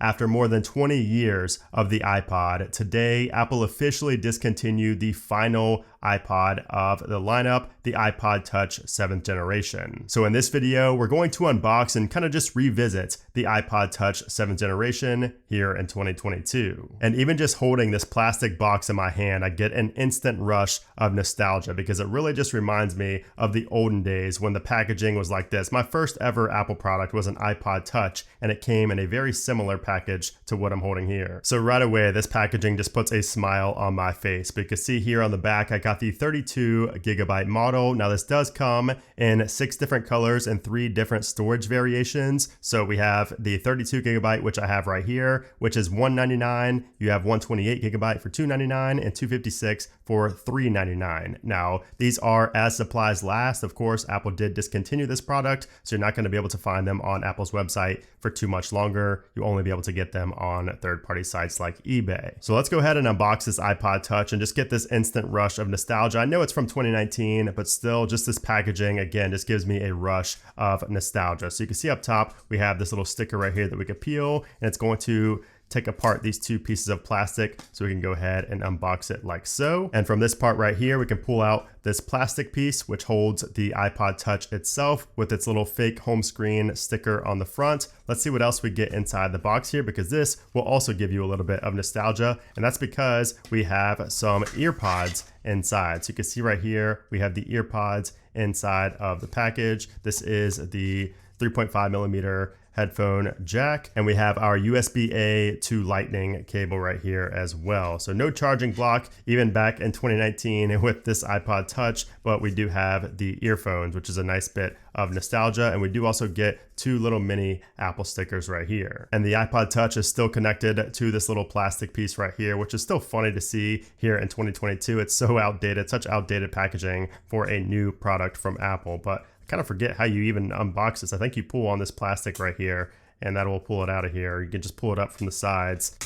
After more than 20 years of the iPod, today Apple officially discontinued the final iPod of the lineup, the iPod Touch 7th generation. So in this video, we're going to unbox and kind of just revisit the iPod Touch 7th generation here in 2022. And even just holding this plastic box in my hand, I get an instant rush of nostalgia because it really just reminds me of the olden days when the packaging was like this. My first ever Apple product was an iPod Touch, and it came in a very similar package to what I'm holding here. So right away, this packaging just puts a smile on my face. But you can see here on the back, I got the 32 gigabyte model. Now this does come in 6 different colors and 3 different storage variations. So we have the 32 gigabyte, which I have right here, which is $199. You have 128 gigabyte for $299 and 256 for $399. Now these are as supplies last. Of course, Apple did discontinue this product, so you're not going to be able to find them on Apple's website for too much longer. You'll only be able to get them on third-party sites like eBay. So let's go ahead and unbox this iPod Touch and just get this instant rush of nostalgia. I know it's from 2019, but still just this packaging, again, just gives me a rush of nostalgia. So you can see up top, we have this little sticker right here that we could peel, and it's going to take apart these 2 pieces of plastic, so we can go ahead and unbox it like so. And from this part right here, we can pull out this plastic piece, which holds the iPod Touch itself with its little fake home screen sticker on the front. Let's see what else we get inside the box here, because this will also give you a little bit of nostalgia, and that's because we have some ear pods inside. So you can see right here, we have the ear pods inside of the package. This is the 3.5 millimeter headphone jack, and we have our USB-A to Lightning cable right here as well. So no charging block even back in 2019 with this iPod Touch, but we do have the earphones, which is a nice bit of nostalgia. And we do also get 2 little mini Apple stickers right here. And the iPod Touch is still connected to this little plastic piece right here, which is still funny to see here in 2022. It's so outdated, such outdated packaging for a new product from Apple. But kind of forget how you even unbox this. I think you pull on this plastic right here and that will pull it out of here. You can just pull it up from the sides.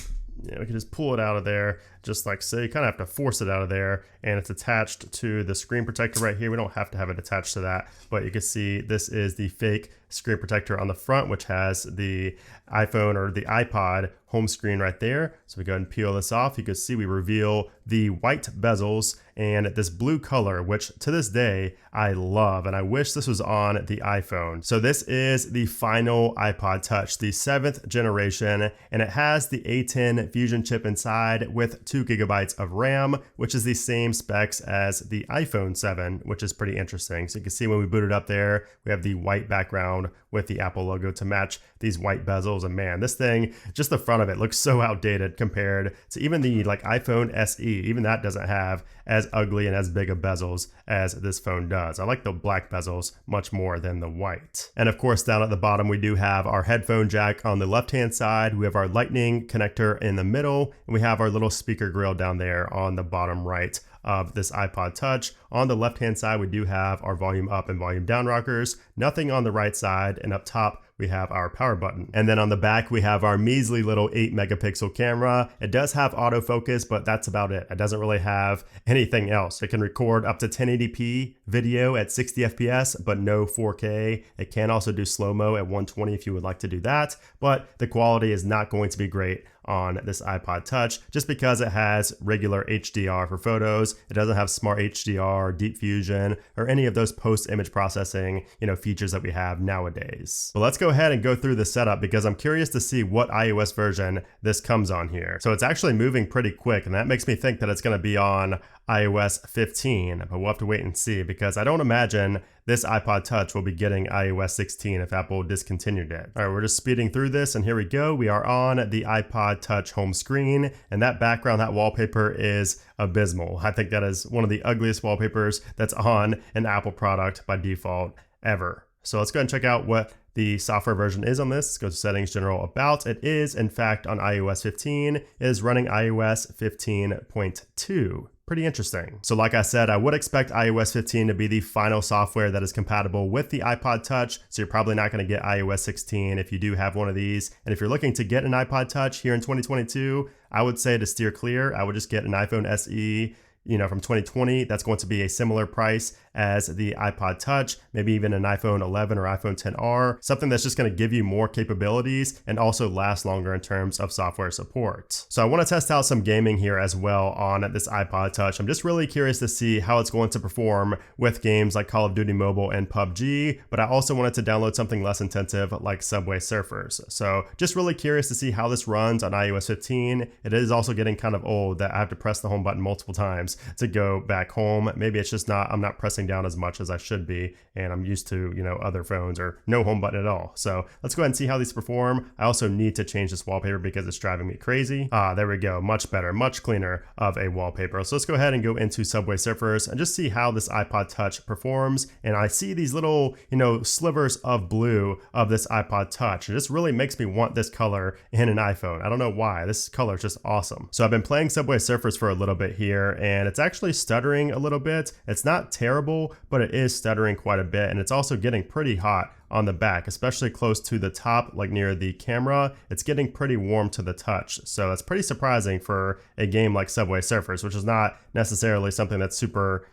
You know, you can just pull it out of there just like so. You kind of have to force it out of there, and it's attached to the screen protector right here. We don't have to have it attached to that, but you can see this is the fake screen protector on the front, which has the iPhone or the iPod home screen right there. So we go ahead and peel this off. You can see we reveal the white bezels and this blue color, which to this day I love, and I wish this was on the iPhone. So this is the final iPod Touch, the 7th generation, and it has the A10 Fusion chip inside with 2 gigabytes of RAM, which is the same specs as the iPhone 7, which is pretty interesting. So you can see when we boot it up there, we have the white background with the Apple logo to match these white bezels. And man, this thing, just the front of it looks so outdated compared to even the iPhone SE. Even that doesn't have as ugly and as big of bezels as this phone does. I like the black bezels much more than the white. And of course, down at the bottom, we do have our headphone jack on the left-hand side. We have our lightning connector in the middle, and we have our little speaker grill down there on the bottom right of this iPod Touch. On the left-hand side, we do have our volume up and volume down rockers, nothing on the right side, and up top, we have our power button. And then on the back, we have our measly little 8 megapixel camera. It does have autofocus, but that's about it. It doesn't really have anything else. It can record up to 1080p video at 60 FPS, but no 4K. It can also do slow-mo at 120 if you would like to do that, but the quality is not going to be great on this iPod Touch just because it has regular HDR for photos. It doesn't have smart HDR, deep fusion, or any of those post-image processing, features that we have nowadays. But let's go ahead and go through the setup because I'm curious to see what iOS version this comes on here. So it's actually moving pretty quick, and that makes me think that it's going to be on iOS 15, but we'll have to wait and see because I don't imagine this iPod Touch will be getting iOS 16 if Apple discontinued it. All right, we're just speeding through this, and here we go. We are on the iPod Touch home screen, and that background, that wallpaper is abysmal. I think that is one of the ugliest wallpapers that's on an Apple product by default ever. So let's go ahead and check out what the software version is on this. Let's go to settings, general, about. It is in fact on iOS 15. It is running iOS 15.2. Pretty interesting. So like I said, I would expect iOS 15 to be the final software that is compatible with the iPod Touch. So you're probably not going to get iOS 16 if you do have one of these. And if you're looking to get an iPod Touch here in 2022, I would say to steer clear, I would just get an iPhone SE, from 2020. That's going to be a similar price as the iPod Touch, maybe even an iPhone 11 or iPhone 10R, something that's just going to give you more capabilities and also last longer in terms of software support. So I want to test out some gaming here as well on this iPod Touch. I'm just really curious to see how it's going to perform with games like Call of Duty Mobile and PUBG, but I also wanted to download something less intensive like Subway Surfers. So just really curious to see how this runs on iOS 15. It is also getting kind of old that I have to press the home button multiple times to go back home. Maybe it's just I'm not pressing down as much as I should be, and I'm used to, other phones or no home button at all. So let's go ahead and see how these perform. I also need to change this wallpaper because it's driving me crazy. There we go. Much better, much cleaner of a wallpaper. So let's go ahead and go into Subway Surfers and just see how this iPod Touch performs. And I see these little, slivers of blue of this iPod Touch. It just really makes me want this color in an iPhone. I don't know why. This color is just awesome. So I've been playing Subway Surfers for a little bit here, and it's actually stuttering a little bit. It's not terrible, but it is stuttering quite a bit, and it's also getting pretty hot on the back, especially close to the top, like near the camera. It's getting pretty warm to the touch. So that's pretty surprising for a game like Subway Surfers, which is not necessarily something that's super,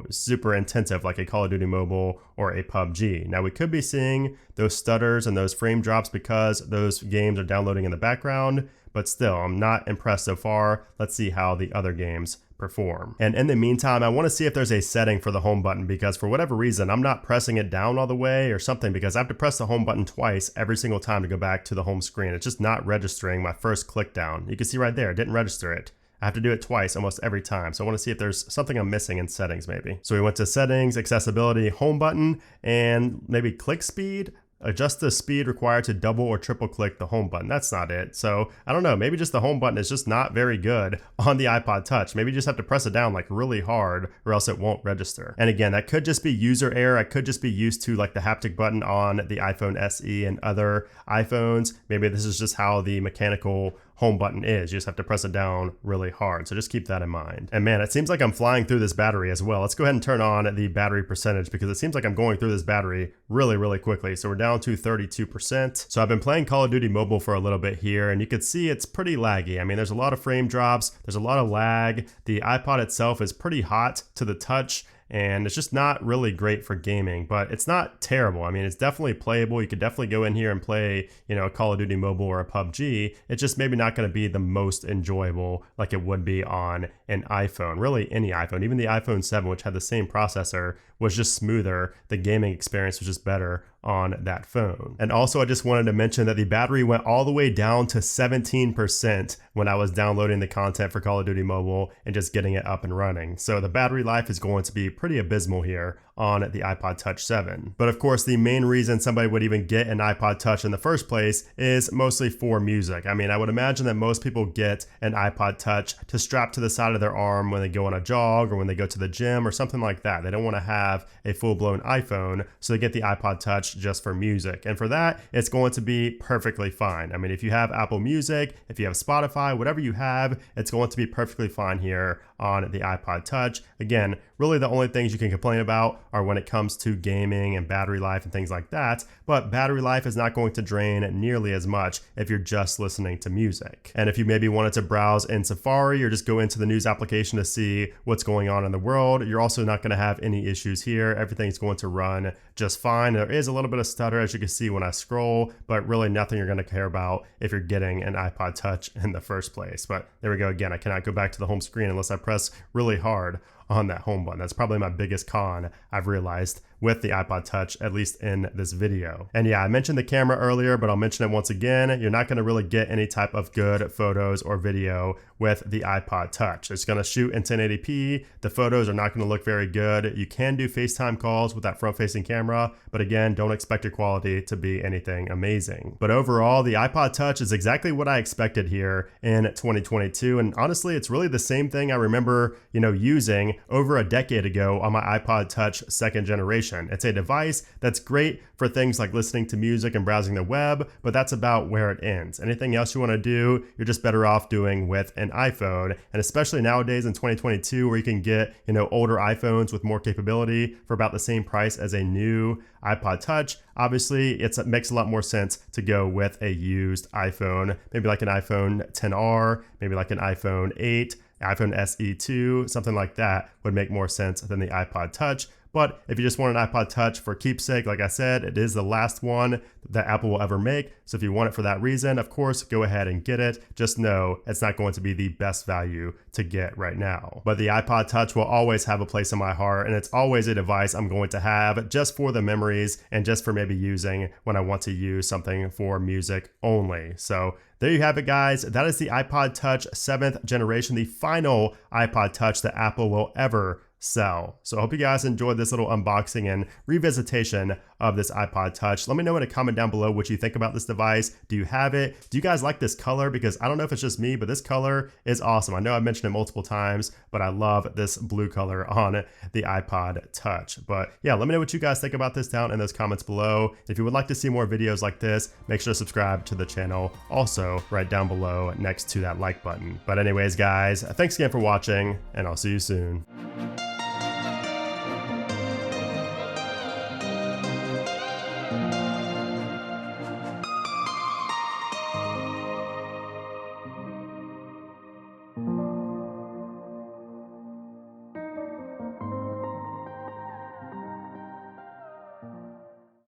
super intensive like a Call of Duty Mobile or a PUBG. Now we could be seeing those stutters and those frame drops because those games are downloading in the background, but still, I'm not impressed so far. Let's see how the other games perform. And in the meantime, I want to see if there's a setting for the home button, because for whatever reason, I'm not pressing it down all the way or something, because I have to press the home button twice every single time to go back to the home screen. It's just not registering my first click down. You can see right there, it didn't register it. I have to do it twice almost every time. So I want to see if there's something I'm missing in settings maybe. So we went to settings, accessibility, home button, and maybe click speed. Adjust the speed required to double or triple click the home button. That's not it. So I don't know, maybe just the home button is just not very good on the iPod Touch. Maybe you just have to press it down like really hard or else it won't register. And again, that could just be user error. I could just be used to like the haptic button on the iPhone SE and other iPhones. Maybe this is just how the mechanical home button is. You just have to press it down really hard. So just keep that in mind. And man, it seems like I'm flying through this battery as well. Let's go ahead and turn on the battery percentage because it seems like I'm going through this battery really, really quickly. So we're down to 32%. So I've been playing Call of Duty Mobile for a little bit here, and you can see it's pretty laggy. I mean, there's a lot of frame drops. There's a lot of lag. The iPod itself is pretty hot to the touch, and it's just not really great for gaming, but it's not terrible. I mean, it's definitely playable. You could definitely go in here and play, a Call of Duty Mobile or a PUBG. It's just maybe not going to be the most enjoyable like it would be on an iPhone, really any iPhone. Even the iPhone 7, which had the same processor, was just smoother. The gaming experience was just better on that phone. And also I just wanted to mention that the battery went all the way down to 17% when I was downloading the content for Call of Duty Mobile and just getting it up and running. So the battery life is going to be pretty abysmal here on the iPod Touch 7. But of course, the main reason somebody would even get an iPod Touch in the first place is mostly for music. I mean, I would imagine that most people get an iPod Touch to strap to the side of their arm when they go on a jog or when they go to the gym or something like that. They don't want to have a full-blown iPhone, so they get the iPod Touch just for music. And for that, it's going to be perfectly fine. I mean, if you have Apple Music, if you have Spotify, whatever you have, it's going to be perfectly fine here on the iPod Touch. Again, really the only things you can complain about are when it comes to gaming and battery life and things like that, but battery life is not going to drain nearly as much if you're just listening to music. And if you maybe wanted to browse in Safari or just go into the news application to see what's going on in the world, you're also not going to have any issues here. Everything's going to run just fine. There is a little bit of stutter, as you can see when I scroll, but really nothing you're going to care about if you're getting an iPod Touch in the first place. But there we go again. I cannot go back to the home screen unless I press really hard on that home button. That's probably my biggest con I've realized with the iPod Touch, at least in this video. And yeah, I mentioned the camera earlier, but I'll mention it once again. You're not going to really get any type of good photos or video with the iPod Touch. It's going to shoot in 1080p. The photos are not going to look very good. You can do FaceTime calls with that front-facing camera, but again, don't expect your quality to be anything amazing. But overall, the iPod Touch is exactly what I expected here in 2022. And honestly, it's really the same thing I remember, using over a decade ago on my iPod Touch second generation. It's a device that's great for things like listening to music and browsing the web, but that's about where it ends. Anything else you want to do, you're just better off doing with an iPhone. And especially nowadays in 2022, where you can get, older iPhones with more capability for about the same price as a new iPod Touch, obviously it makes a lot more sense to go with a used iPhone, maybe like an iPhone 10R, maybe like an iPhone 8, iPhone SE2, something like that would make more sense than the iPod Touch. But if you just want an iPod Touch for keepsake, like I said, it is the last one that Apple will ever make. So if you want it for that reason, of course, go ahead and get it. Just know it's not going to be the best value to get right now. But the iPod Touch will always have a place in my heart, and it's always a device I'm going to have just for the memories and just for maybe using when I want to use something for music only. So there you have it, guys. That is the iPod Touch 7th generation, the final iPod Touch that Apple will ever sell. So I hope you guys enjoyed this little unboxing and revisitation of this iPod Touch. Let me know in a comment down below what you think about this device. Do you have it? Do you guys like this color? Because I don't know if it's just me, but this color is awesome. I know I've mentioned it multiple times, but I love this blue color on the iPod Touch. But yeah, let me know what you guys think about this down in those comments below. If you would like to see more videos like this, make sure to subscribe to the channel. Also, right down below next to that like button. But anyways, guys, thanks again for watching, and I'll see you soon.